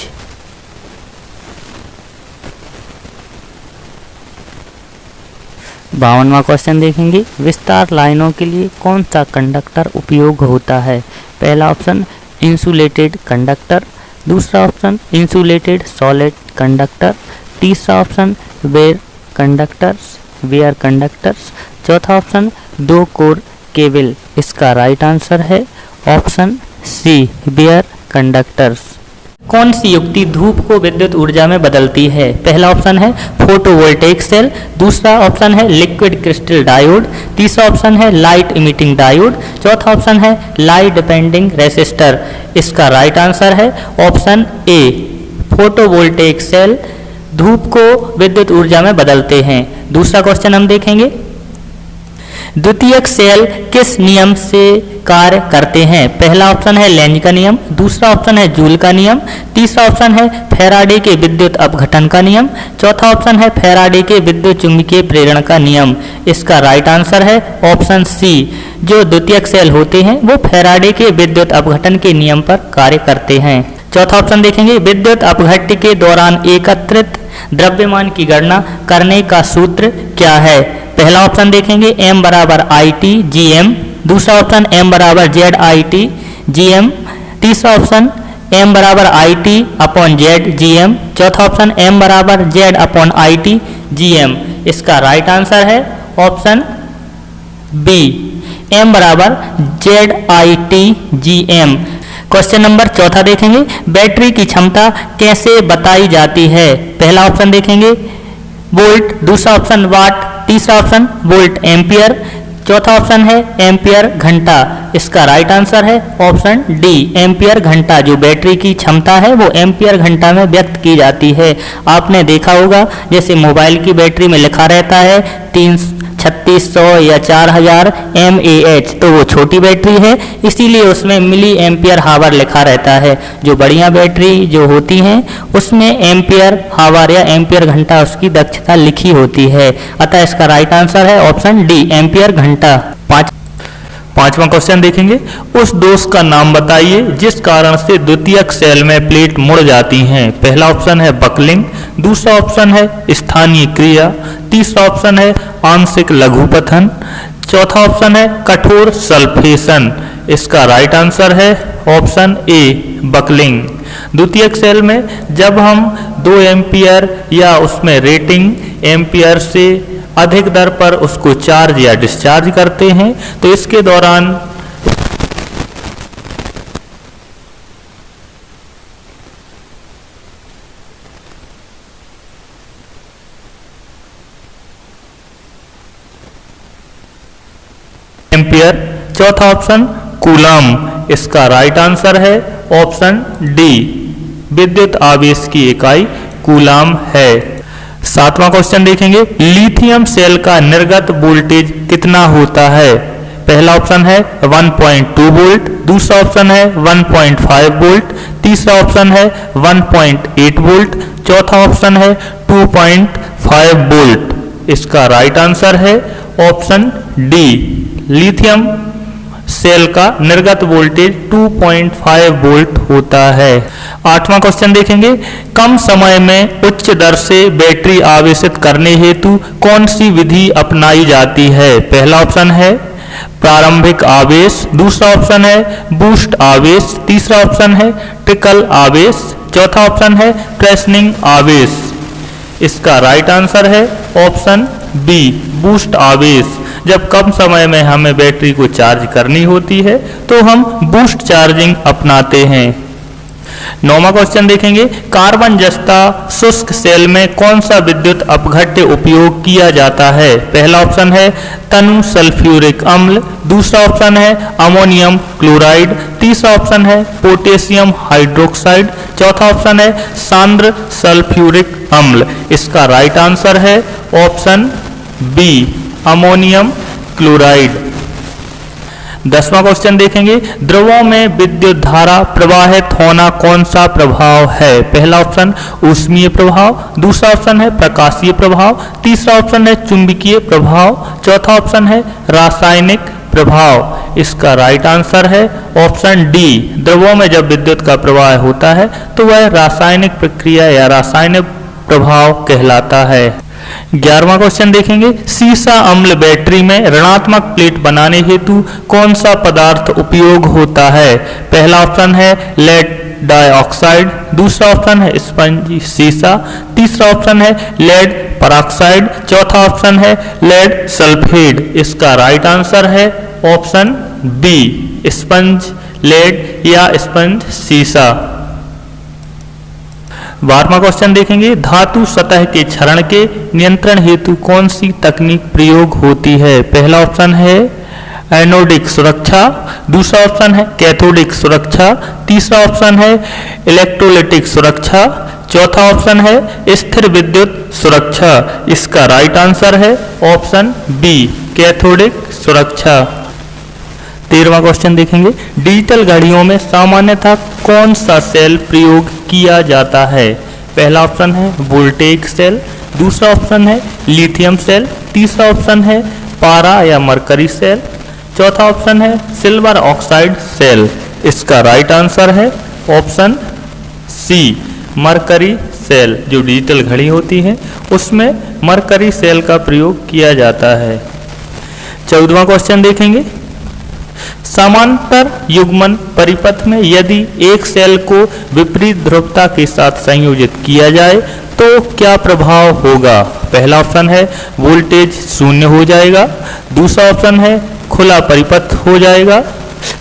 52वां क्वेश्चन देखेंगे, विस्तार लाइनों के लिए कौन सा कंडक्टर उपयोग होता है। पहला ऑप्शन इंसुलेटेड कंडक्टर, दूसरा ऑप्शन इंसुलेटेड सॉलिड कंडक्टर, तीसरा ऑप्शन वेयर कंडक्टर्स, चौथा ऑप्शन दो कोर केबल। इसका राइट आंसर है ऑप्शन सी, वेयर कंडक्टर्स। कौन सी युक्ति धूप को विद्युत ऊर्जा में बदलती है। पहला ऑप्शन है फोटोवोल्टेइक सेल, दूसरा ऑप्शन है लिक्विड क्रिस्टल डायोड, तीसरा ऑप्शन है लाइट इमिटिंग डायोड, चौथा ऑप्शन है लाइट डिपेंडिंग रेसिस्टर। इसका राइट आंसर है ऑप्शन ए, फोटोवोल्टेइक सेल धूप को विद्युत ऊर्जा में बदलते हैं। दूसरा क्वेश्चन हम देखेंगे, द्वितीयक सेल किस नियम से कार्य करते हैं। पहला ऑप्शन है लेंज का नियम, दूसरा ऑप्शन है जूल का नियम, तीसरा ऑप्शन है फैराडे के विद्युत अपघटन का नियम, चौथा ऑप्शन है फैराडे के विद्युत चुंबकीय प्रेरण का नियम। इसका राइट आंसर है ऑप्शन सी, जो द्वितीयक सेल होते हैं वो फैराडे के विद्युत अपघटन के नियम पर कार्य करते हैं। चौथा ऑप्शन देखेंगे, विद्युत अपघट्य के दौरान एकत्रित द्रव्यमान की गणना करने का सूत्र क्या है। पहला ऑप्शन देखेंगे m बराबर आई टी जी एम, दूसरा ऑप्शन m बराबर Z I T G M, तीसरा ऑप्शन m बराबर I T upon Z G M, चौथा ऑप्शन m बराबर Z upon I T G M. इसका राइट आंसर है ऑप्शन बी, m बराबर Z I T G M. Question number चौथा देखेंगे, battery की क्षमता कैसे बताई जाती है। पहला ऑप्शन देखेंगे वोल्ट, दूसरा ऑप्शन वाट, तीसरा ऑप्शन वोल्ट एम्पियर, चौथा ऑप्शन है एम्पियर घंटा। इसका राइट आंसर है ऑप्शन डी, एम्पियर घंटा। जो बैटरी की क्षमता है वो एम्पियर घंटा में व्यक्त की जाती है। आपने देखा होगा जैसे मोबाइल की बैटरी में लिखा रहता है 3600 या 4000 mAh, तो वो छोटी बैटरी है, इसीलिए उसमें मिली एम्पियर हावर लिखा रहता है। जो बढ़िया बैटरी जो होती हैं उसमें एम्पियर हावर या एम्पियर घंटा उसकी दक्षता लिखी होती है। अतः इसका राइट आंसर है ऑप्शन डी, एम्पियर घंटा। पांचवां क्वेश्चन देखेंगे, उस दोष का नाम बताइए जिस कारण से द्वितीयक सेल में प्लेट मुड़ जाती हैं। पहला ऑप्शन है बकलिंग, दूसरा ऑप्शन है स्थानीय क्रिया, तीसरा ऑप्शन है आंशिक लघुपथन, चौथा ऑप्शन है कठोर सल्फेशन। इसका राइट आंसर है ऑप्शन ए, बकलिंग। द्वितीयक सेल में जब हम 2 एम्पियर या उसमें रेटिंग एम्पियर से अधिक दर पर उसको चार्ज या डिस्चार्ज करते हैं तो इसके दौरान एम्पियर। चौथा ऑप्शन कूलम, इसका राइट आंसर है ऑप्शन डी, विद्युत आवेश की इकाई कूलम है। सातवां क्वेश्चन देखेंगे, लिथियम सेल का निर्गत वोल्टेज कितना होता है? पहला ऑप्शन है 1.2 वोल्ट, दूसरा ऑप्शन है 1.5 वोल्ट, तीसरा ऑप्शन है 1.8 वोल्ट, चौथा ऑप्शन है 2.5 वोल्ट। इसका राइट आंसर है ऑप्शन डी, लिथियम सेल का निर्गत वोल्टेज 2.5 वोल्ट होता है। आठवां क्वेश्चन देखेंगे, कम समय में उच्च दर से बैटरी आवेशित करने हेतु कौन सी विधि अपनाई जाती है? पहला ऑप्शन है प्रारंभिक आवेश, दूसरा ऑप्शन है बूस्ट आवेश, तीसरा ऑप्शन है ट्रिकल आवेश, चौथा ऑप्शन है प्रेशनिंग आवेश। इसका राइट आंसर है ऑप्शन बी, बूस्ट आवेश। जब कम समय में हमें बैटरी को चार्ज करनी होती है तो हम बूस्ट चार्जिंग अपनाते हैं। नौवां क्वेश्चन देखेंगे, कार्बन जस्ता शुष्क सेल में कौन सा विद्युत अपघट्य उपयोग किया जाता है? पहला ऑप्शन है तनु सल्फ्यूरिक अम्ल, दूसरा ऑप्शन है अमोनियम क्लोराइड, तीसरा ऑप्शन है पोटेशियम हाइड्रोक्साइड, चौथा ऑप्शन है सांद्र सल्फ्यूरिक अम्ल। इसका राइट आंसर है ऑप्शन बी, अमोनियम क्लोराइड। 10वां क्वेश्चन देखेंगे, द्रवों में विद्युत धारा प्रवाहित होना कौन सा प्रभाव है? पहला ऑप्शन ऊष्मीय प्रभाव, दूसरा ऑप्शन है प्रकाशीय प्रभाव, तीसरा ऑप्शन है चुंबकीय प्रभाव, चौथा ऑप्शन है रासायनिक प्रभाव। इसका राइट आंसर है ऑप्शन डी, द्रवों में जब विद्युत का प्रवाह होता है तो वह रासायनिक प्रक्रिया या रासायनिक प्रभाव कहलाता है। 11वां क्वेश्चन देखेंगे, सीसा अम्ल बैटरी में ऋणात्मक प्लेट बनाने हेतु कौन सा पदार्थ उपयोग होता है? पहला ऑप्शन है लेड डाइऑक्साइड, दूसरा ऑप्शन है स्पंजी सीसा, तीसरा ऑप्शन है लेड परऑक्साइड, चौथा ऑप्शन है लेड सल्फेट। इसका राइट आंसर है ऑप्शन बी, स्पंज लेड या स्पंज सीसा। 12वां क्वेश्चन देखेंगे, धातु सतह के क्षरण के नियंत्रण हेतु कौन सी तकनीक प्रयोग होती है? पहला ऑप्शन है एनोडिक सुरक्षा, दूसरा ऑप्शन है कैथोडिक सुरक्षा, तीसरा ऑप्शन है इलेक्ट्रोलिटिक सुरक्षा, चौथा ऑप्शन है स्थिर विद्युत सुरक्षा। इसका राइट आंसर है ऑप्शन बी, कैथोडिक सुरक्षा। 13वां क्वेश्चन देखेंगे, डिजिटल घड़ियों में सामान्यतः कौन सा सेल प्रयोग किया जाता है? पहला ऑप्शन है वोल्टेइक सेल, दूसरा ऑप्शन है लिथियम सेल, तीसरा ऑप्शन है पारा या मरकरी सेल, चौथा ऑप्शन है सिल्वर ऑक्साइड सेल। इसका राइट आंसर है ऑप्शन सी, मरकरी सेल। जो डिजिटल घड़ी होती है उसमें मरकरी सेल का प्रयोग किया जाता है। 14वां क्वेश्चन देखेंगे, समांतर युग्मन परिपथ में यदि एक सेल को विपरीत ध्रुवता के साथ संयोजित किया जाए तो क्या प्रभाव होगा? पहला ऑप्शन है वोल्टेज शून्य हो जाएगा, दूसरा ऑप्शन है खुला परिपथ हो जाएगा,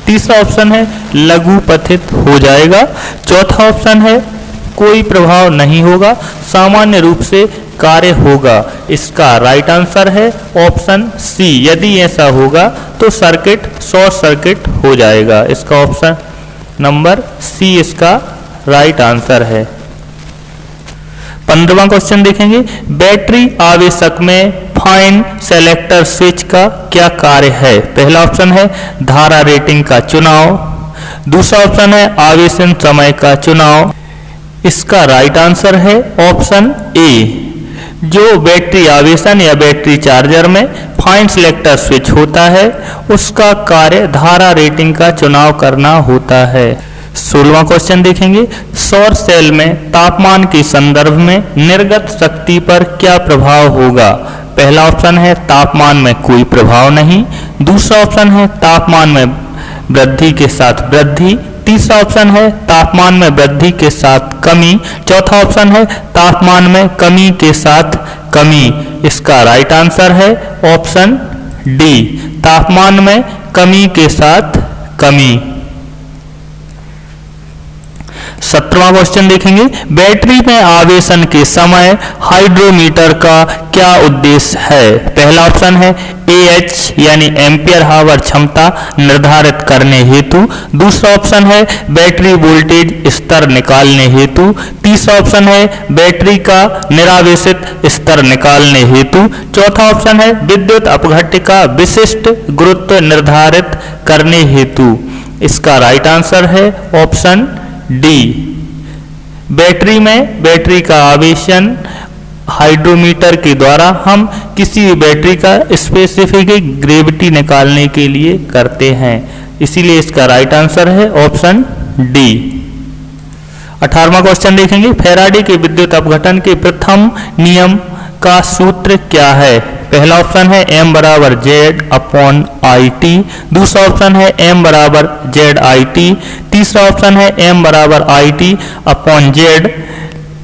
तीसरा ऑप्शन है लघुपथित हो जाएगा, चौथा ऑप्शन है कोई प्रभाव नहीं होगा, सामान्य रूप से कार्य होगा। इसका राइट आंसर है ऑप्शन सी, यदि ऐसा होगा तो सर्किट शॉर्ट सर्किट हो जाएगा। इसका ऑप्शन नंबर सी इसका राइट आंसर है। 15वां क्वेश्चन देखेंगे, बैटरी आवेशक में फाइन सेलेक्टर स्विच का क्या कार्य है? पहला ऑप्शन है धारा रेटिंग का चुनाव, दूसरा ऑप्शन है आवेशन समय का चुनाव। इसका राइट आंसर है ऑप्शन ए, जो बैटरी आवेशन या बैटरी चार्जर में फाइन सेलेक्टर स्विच होता है उसका कार्य धारा रेटिंग का चुनाव करना होता है। 16वां क्वेश्चन देखेंगे, सौर सेल में तापमान के संदर्भ में निर्गत शक्ति पर क्या प्रभाव होगा? पहला ऑप्शन है तापमान में कोई प्रभाव नहीं, दूसरा ऑप्शन है तापमान में वृद्धि के साथ वृद्धि, तीसरा ऑप्शन है तापमान में वृद्धि के साथ कमी, चौथा ऑप्शन है तापमान में कमी के साथ कमी। इसका राइट आंसर है ऑप्शन डी, तापमान में कमी के साथ कमी। 17वां क्वेश्चन देखेंगे, बैटरी में आवेशन के समय हाइड्रोमीटर का क्या उद्देश्य है? पहला ऑप्शन है AH यानी एम्पियर हावर क्षमता निर्धारित करने हेतु। दूसरा ऑप्शन है बैटरी वोल्टेज स्तर निकालने हेतु। तीसरा ऑप्शन है बैटरी का निरावेशित स्तर निकालने हेतु। चौथा ऑप्शन है विद्युत अपघट्य का विशिष्ट गुरुत्व निर्धारित करने हेतु। इसका राइट आंसर है ऑप्शन डी। बैटरी का आवेशन हाइड्रोमीटर के द्वारा हम किसी भी बैटरी का स्पेसिफिक ग्रेविटी निकालने के लिए करते हैं, इसीलिए इसका राइट आंसर है ऑप्शन डी। 18वां क्वेश्चन देखेंगे, फैराडे के विद्युत अपघटन के प्रथम नियम का सूत्र क्या है? पहला ऑप्शन है M बराबर Z/IT। दूसरा ऑप्शन है M बराबर ZIT। तीसरा ऑप्शन है M बराबर IT/Z।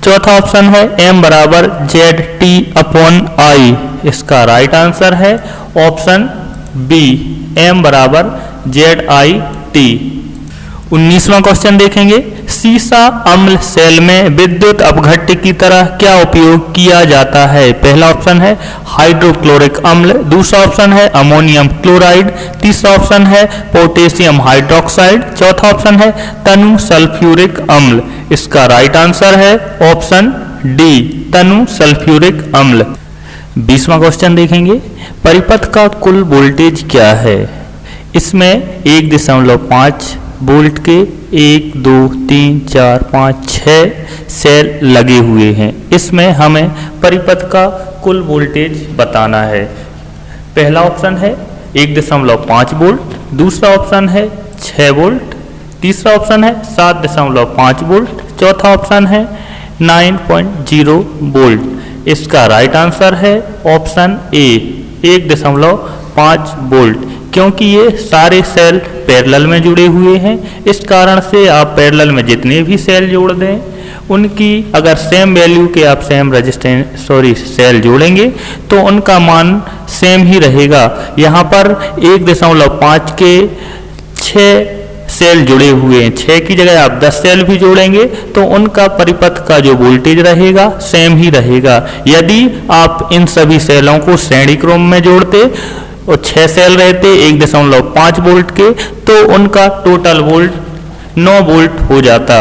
चौथा ऑप्शन है M बराबर ZT/I। इसका राइट आंसर है ऑप्शन बी, M बराबर ZIT। 19वां क्वेश्चन देखेंगे, सीसा अम्ल सेल में विद्युत अपघट्य की तरह क्या उपयोग किया जाता है? पहला ऑप्शन है हाइड्रोक्लोरिक अम्ल। दूसरा ऑप्शन है अमोनियम क्लोराइड। तीसरा ऑप्शन है पोटेशियम हाइड्रोक्साइड। चौथा ऑप्शन है तनु सल्फ्यूरिक अम्ल। इसका राइट आंसर है ऑप्शन डी, तनु सल्फ्यूरिक अम्ल। 20वां क्वेश्चन देखेंगे, परिपथ का कुल वोल्टेज क्या है? इसमें 1.5 वोल्ट के 1, 2, 3, 4, 5, 6 सेल लगे हुए हैं। इसमें हमें परिपथ का कुल वोल्टेज बताना है। पहला ऑप्शन है 1.5 वोल्ट। दूसरा ऑप्शन है 6 वोल्ट। तीसरा ऑप्शन है 7.5 वोल्ट। चौथा ऑप्शन है 9.0 वोल्ट। इसका राइट आंसर है ऑप्शन ए, 1.5 वोल्ट, क्योंकि ये सारे सेल पैरेलल में जुड़े हुए हैं। इस कारण से आप पैरेलल में जितने भी सेल जोड़ दें, उनकी अगर सेम वैल्यू के आप सेल जोड़ेंगे तो उनका मान सेम ही रहेगा। यहाँ पर 1.5 के 6 सेल जुड़े हुए हैं, 6 की जगह आप 10 सेल भी जोड़ेंगे तो उनका परिपथ का जो वोल्टेज रहेगा सेम ही रहेगा। यदि आप इन सभी सेलों को श्रेणी क्रम में जोड़ते और 6 सेल रहते 1.5 वोल्ट के, तो उनका टोटल वोल्ट 9 वोल्ट हो जाता।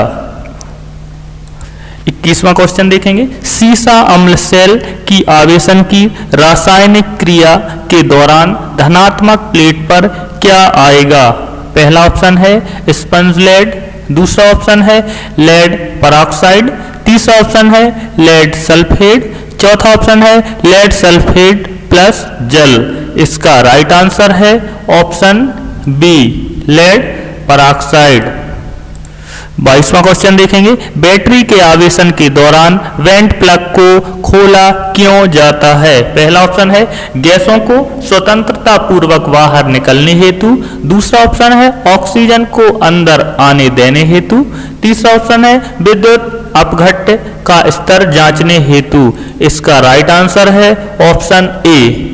21वां क्वेश्चन देखेंगे, सीसा अम्ल सेल की आवेशन की रासायनिक क्रिया के दौरान धनात्मक प्लेट पर क्या आएगा? पहला ऑप्शन है स्पंज लेड। दूसरा ऑप्शन है लेड परऑक्साइड। तीसरा ऑप्शन है लेड सल्फेट। चौथा ऑप्शन है लेड सल्फेट प्लस जल। इसका राइट आंसर है ऑप्शन बी, लेड परऑक्साइड। 22वां क्वेश्चन देखेंगे, बैटरी के आवेशन के दौरान वेंट प्लग को खोला क्यों जाता है? पहला ऑप्शन है गैसों को स्वतंत्रता पूर्वक बाहर निकलने हेतु। दूसरा ऑप्शन है ऑक्सीजन को अंदर आने देने हेतु। तीसरा ऑप्शन है विद्युत अपघट्य का स्तर जांचने हेतु। इसका राइट आंसर है ऑप्शन ए।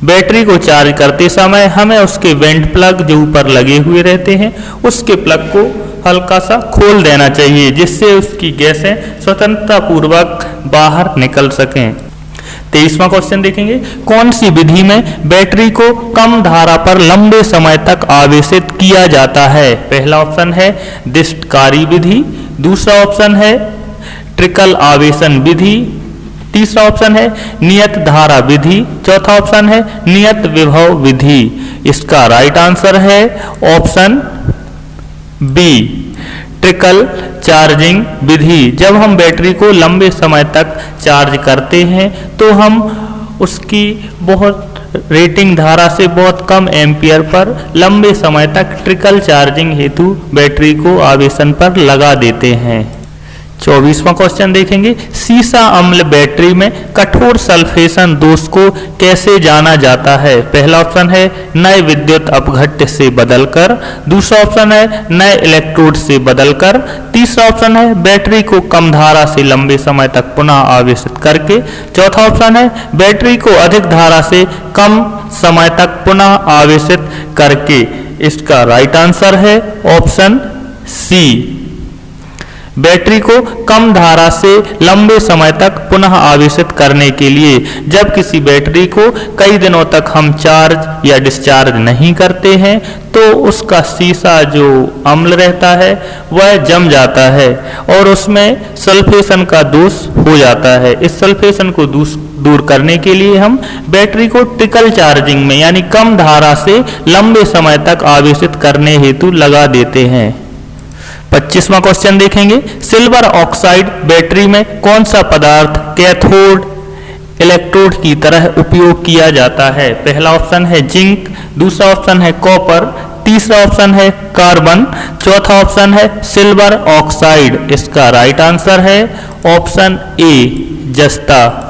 बैटरी को चार्ज करते समय हमें उसके वेंट प्लग जो ऊपर लगे हुए रहते हैं उसके प्लग को हल्का सा खोल देना चाहिए, जिससे उसकी गैसें स्वतंत्रता पूर्वक बाहर निकल सकें। 23वां क्वेश्चन देखेंगे, कौन सी विधि में बैटरी को कम धारा पर लंबे समय तक आवेशित किया जाता है? पहला ऑप्शन है दिष्टकारी विधि। दूसरा ऑप्शन है ट्रिकल आवेशन विधि। तीसरा ऑप्शन है नियत धारा विधि। चौथा ऑप्शन है नियत विभव विधि। इसका राइट आंसर है ऑप्शन बी, ट्रिकल चार्जिंग विधि। जब हम बैटरी को लंबे समय तक चार्ज करते हैं तो हम उसकी बहुत रेटिंग धारा से बहुत कम एम्पियर पर लंबे समय तक ट्रिकल चार्जिंग हेतु बैटरी को आवेशन पर लगा देते हैं। 24वां क्वेश्चन देखेंगे, सीसा अम्ल बैटरी में कठोर सल्फेशन दोष को कैसे जाना जाता है? पहला ऑप्शन है नए विद्युत अपघट्य से बदलकर। दूसरा ऑप्शन है नए इलेक्ट्रोड से बदलकर। तीसरा ऑप्शन है बैटरी को कम धारा से लंबे समय तक पुनः आवेशित करके। चौथा ऑप्शन है बैटरी को अधिक धारा से कम समय तक पुनः आवेशित करके। इसका राइट आंसर है ऑप्शन सी, बैटरी को कम धारा से लंबे समय तक पुनः आवेशित करने के लिए। जब किसी बैटरी को कई दिनों तक हम चार्ज या डिस्चार्ज नहीं करते हैं तो उसका शीशा जो अम्ल रहता है वह जम जाता है और उसमें सल्फेशन का दोष हो जाता है। इस सल्फेशन को दूर करने के लिए हम बैटरी को ट्रिकल चार्जिंग में यानी कम धारा से लंबे समय तक आवेशित करने हेतु लगा देते हैं। 25वां क्वेश्चन देखेंगे, सिल्वर ऑक्साइड बैटरी में कौन सा पदार्थ कैथोड इलेक्ट्रोड की तरह उपयोग किया जाता है? पहला ऑप्शन है जिंक, दूसरा ऑप्शन है कॉपर, तीसरा ऑप्शन है कार्बन, चौथा ऑप्शन है सिल्वर ऑक्साइड। इसका राइट आंसर है ऑप्शन ए जस्ता।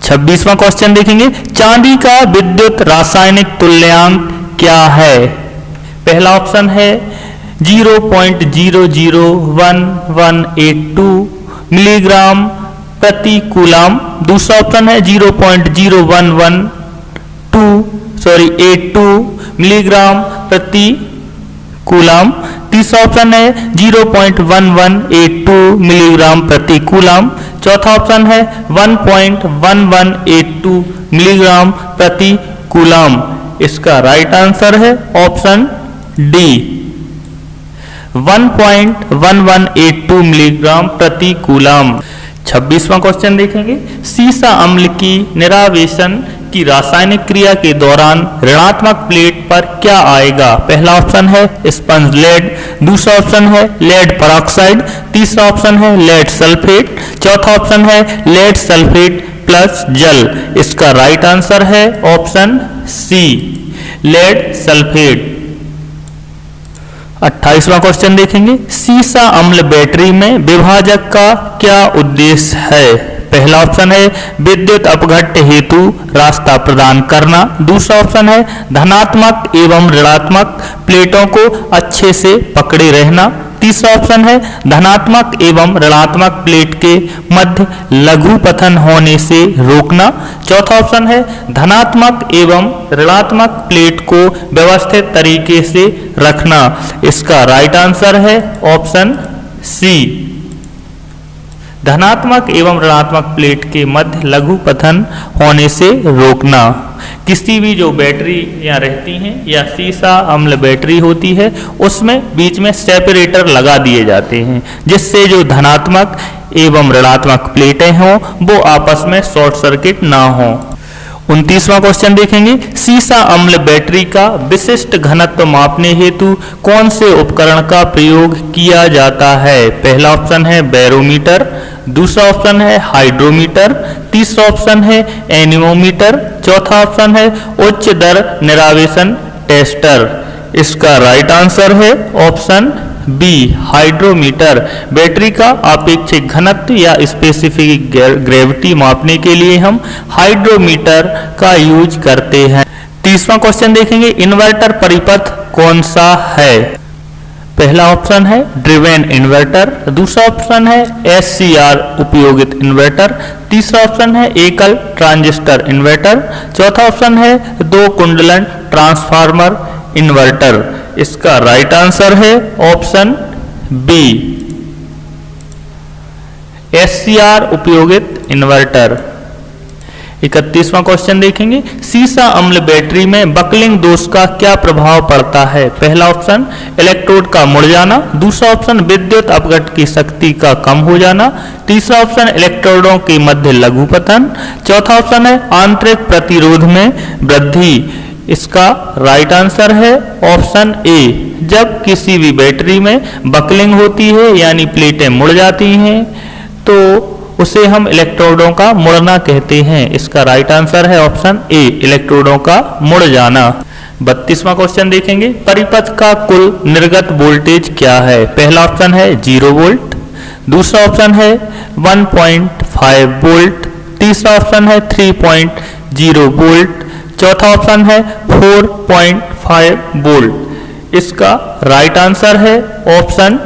26वां क्वेश्चन देखेंगे, चांदी का विद्युत रासायनिक तुल्यांक क्या है? पहला ऑप्शन है 0.001182 मिलीग्राम प्रति कूलाम, दूसरा ऑप्शन है 0.0112 मिलीग्राम प्रति कूलाम, तीसरा ऑप्शन है 0.1182 मिलीग्राम प्रति कूलाम, चौथा ऑप्शन है 1.1182 मिलीग्राम प्रति कूलाम। इसका राइट आंसर है ऑप्शन डी 1.1182 मिलीग्राम प्रति कूलाम। 26वां क्वेश्चन देखेंगे, सीसा अम्ल की निरावेशन की रासायनिक क्रिया के दौरान ऋणात्मक प्लेट पर क्या आएगा? पहला ऑप्शन है स्पंज लेड, दूसरा ऑप्शन है लेड परऑक्साइड, तीसरा ऑप्शन है लेड सल्फेट, चौथा ऑप्शन है लेड सल्फेट प्लस जल। इसका राइट आंसर है ऑप्शन सी लेड सल्फेट। 28वां क्वेश्चन देखेंगे, सीसा अम्ल बैटरी में विभाजक का क्या उद्देश्य है? पहला ऑप्शन है विद्युत अपघट्य हेतु रास्ता प्रदान करना, दूसरा ऑप्शन है धनात्मक एवं ऋणात्मक प्लेटों को अच्छे से पकड़े रहना, तीसरा ऑप्शन है धनात्मक एवं ऋणात्मक प्लेट के मध्य लघु पतन होने से रोकना, चौथा ऑप्शन है धनात्मक एवं ऋणात्मक प्लेट को व्यवस्थित तरीके से रखना। इसका राइट आंसर है ऑप्शन सी धनात्मक एवं ऋणात्मक प्लेट के मध्य लघु पतन होने से रोकना। किसी भी जो बैटरी या रहती हैं या सीसा अम्ल बैटरी होती है उसमें बीच में सेपरेटर लगा दिए जाते हैं जिससे जो धनात्मक एवं ऋणात्मक प्लेटें हों वो आपस में शॉर्ट सर्किट ना हो। 29वां क्वेश्चन देखेंगे, सीसा अम्ल बैटरी का विशिष्ट घनत्व मापने हेतु कौन से उपकरण का प्रयोग किया जाता है? पहला ऑप्शन है बैरोमीटर, दूसरा ऑप्शन है हाइड्रोमीटर, तीसरा ऑप्शन है एनीमोमीटर, चौथा ऑप्शन है उच्च दर निरावेशन टेस्टर। इसका राइट आंसर है ऑप्शन बी हाइड्रोमीटर। बैटरी का आपेक्षिक घनत्व या स्पेसिफिक ग्रेविटी मापने के लिए हम हाइड्रोमीटर का यूज करते हैं। 30वां क्वेश्चन देखेंगे, इन्वर्टर परिपथ कौन सा है? पहला ऑप्शन है ड्रिवेन इन्वर्टर, दूसरा ऑप्शन है SCR उपयोगित इन्वर्टर, तीसरा ऑप्शन है एकल ट्रांजिस्टर इन्वर्टर, चौथा ऑप्शन है दो कुंडलन ट्रांसफार्मर इन्वर्टर। इसका राइट आंसर है ऑप्शन बी SCR उपयोगित इन्वर्टर। 31वां क्वेश्चन देखेंगे, सीसा अम्ल बैटरी में बकलिंग दोष का क्या प्रभाव पड़ता है? पहला ऑप्शन इलेक्ट्रोड का मुड़ जाना, दूसरा ऑप्शन विद्युत अपघट्य की शक्ति का कम हो जाना, तीसरा ऑप्शन इलेक्ट्रोडों के मध्य लघु पतन, चौथा ऑप्शन है आंतरिक प्रतिरोध में वृद्धि। इसका राइट आंसर है ऑप्शन ए जब किसी भी बैटरी में बकलिंग होती है यानी प्लेटें मुड़ जाती हैं तो उसे हम इलेक्ट्रोडों का मुड़ना कहते हैं। इसका राइट आंसर है ऑप्शन ए इलेक्ट्रोडों का मुड़ जाना। 32वां क्वेश्चन देखेंगे, परिपथ का कुल निर्गत वोल्टेज क्या है? पहला ऑप्शन है 0 वोल्ट, दूसरा ऑप्शन है 1.5 वोल्ट, तीसरा ऑप्शन है 3.0 वोल्ट, चौथा ऑप्शन है 4.5 वोल्ट। इसका राइट आंसर है ऑप्शन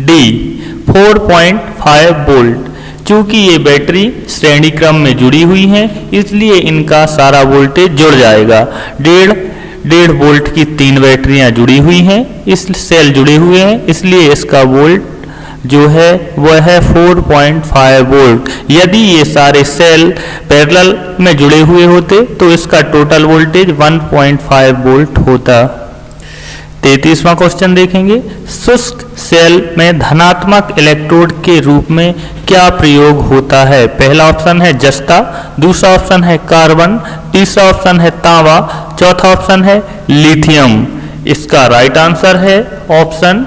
डी 4.5 वोल्ट। चूंकि ये बैटरी श्रेणी क्रम में जुड़ी हुई हैं इसलिए इनका सारा वोल्टेज जुड़ जाएगा। 1.5 वोल्ट की 3 बैटरियां जुड़ी हुई हैं, इस सेल जुड़े हुए हैं इसलिए इसका वोल्ट जो है वह है 4.5 वोल्ट। यदि ये सारे सेल पैरेलल में जुड़े हुए होते तो इसका टोटल वोल्टेज 1.5 वोल्ट होता। 33वां क्वेश्चन देखेंगे, शुष्क सेल में धनात्मक इलेक्ट्रोड के रूप में क्या प्रयोग होता है? पहला ऑप्शन है जस्ता, दूसरा ऑप्शन है कार्बन, तीसरा ऑप्शन है तांबा, चौथा ऑप्शन है लिथियम। इसका राइट आंसर है ऑप्शन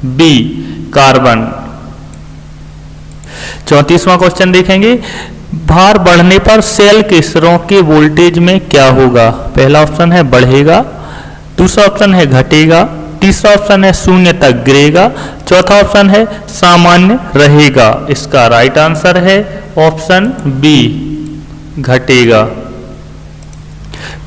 बी, कार्बन। 34वां क्वेश्चन देखेंगे, भार बढ़ने पर सेल के सिरों के वोल्टेज में क्या होगा? पहला ऑप्शन है बढ़ेगा, दूसरा ऑप्शन है घटेगा, तीसरा ऑप्शन है शून्य तक गिरेगा, चौथा ऑप्शन है सामान्य रहेगा। इसका राइट आंसर है ऑप्शन बी, घटेगा।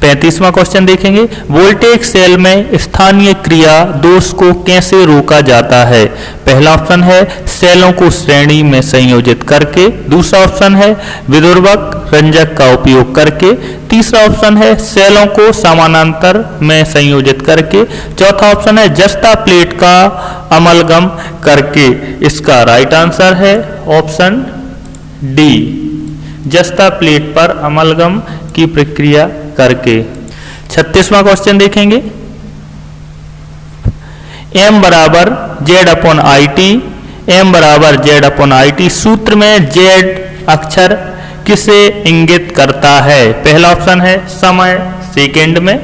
35वां क्वेश्चन देखेंगे, वोल्टेज सेल में स्थानीय क्रिया दोष को कैसे रोका जाता है? पहला ऑप्शन है सेलों को श्रेणी में संयोजित करके, दूसरा ऑप्शन है विद्युर्वक रंजक का उपयोग करके, तीसरा ऑप्शन है सेलों को समानांतर में संयोजित करके, चौथा ऑप्शन है जस्ता प्लेट का अमलगम करके। इसका राइट आंसर है ऑप्शन डी, जस्ता प्लेट पर अमलगम की प्रक्रिया करके। 36वां क्वेश्चन देखेंगे, m बराबर z upon I T, m बराबर z अपॉन आई टी सूत्र में z अक्षर किसे इंगित करता है? पहला ऑप्शन है समय सेकेंड में,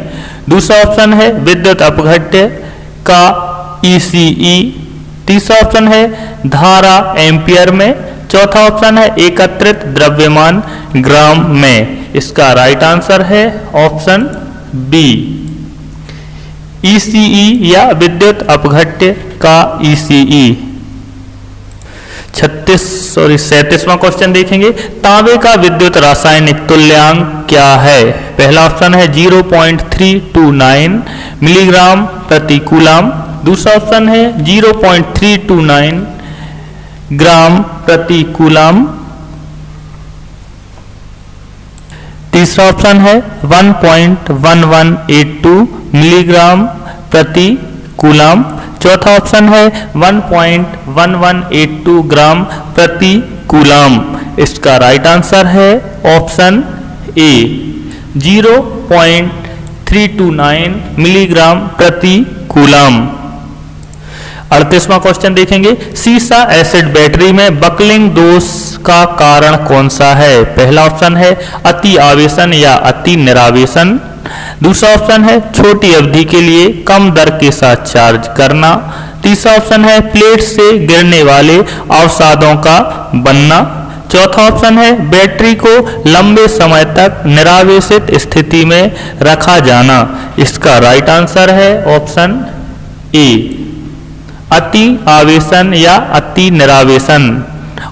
दूसरा ऑप्शन है विद्युत अपघट्य का ECE, तीसरा ऑप्शन है धारा एम्पियर में, चौथा ऑप्शन है एकत्रित द्रव्यमान ग्राम में। इसका राइट आंसर है ऑप्शन बी, ECE या विद्युत अपघट्य का ECE। 37वां क्वेश्चन देखेंगे, तांबे का विद्युत रासायनिक तुल्यांक क्या है? पहला ऑप्शन है 0.329 मिलीग्राम प्रति कूलाम, दूसरा ऑप्शन है 0.329 ग्राम प्रति कूलाम, तीसरा ऑप्शन है 1.1182 मिलीग्राम प्रति कूलाम, चौथा ऑप्शन है 1.1182 ग्राम प्रति कूलाम। इसका राइट आंसर है ऑप्शन ए, 0.329 मिलीग्राम प्रति कूलाम। 38वां क्वेश्चन देखेंगे, सीसा एसिड बैटरी में बकलिंग दोष का कारण कौन सा है? पहला ऑप्शन है अति आवेशन या अति निरावेशन, दूसरा ऑप्शन है छोटी अवधि के लिए कम दर के साथ चार्ज करना, तीसरा ऑप्शन है प्लेट से गिरने वाले अवसादों का बनना, चौथा ऑप्शन है बैटरी को लंबे समय तक निरावेशित स्थिति में रखा जाना। इसका राइट आंसर है ऑप्शन ए, अति आवेशन या अति निरावेशन,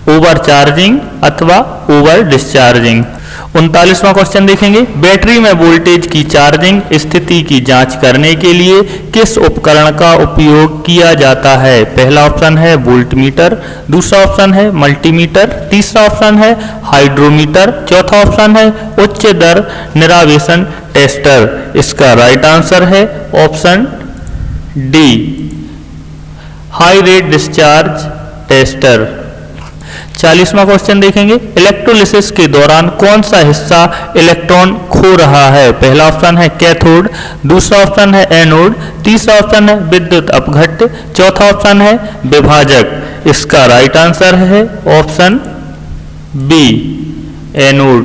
ओवर चार्जिंग अथवा ओवर डिस्चार्जिंग। 39वां क्वेश्चन देखेंगे, बैटरी में वोल्टेज की चार्जिंग स्थिति की जांच करने के लिए किस उपकरण का उपयोग किया जाता है? पहला ऑप्शन है वोल्टमीटर, दूसरा ऑप्शन है मल्टीमीटर, तीसरा ऑप्शन है हाइड्रोमीटर, चौथा ऑप्शन है उच्च दर निरावेशन टेस्टर। इसका राइट आंसर है option D, high rate discharge tester. 40वां क्वेश्चन देखेंगे, इलेक्ट्रोलिसिस के दौरान कौन सा हिस्सा इलेक्ट्रॉन खो रहा है? पहला ऑप्शन है कैथोड, दूसरा ऑप्शन है एनोड, तीसरा ऑप्शन है विद्युत अपघट्य, चौथा ऑप्शन है विभाजक। इसका राइट आंसर है ऑप्शन बी, एनोड।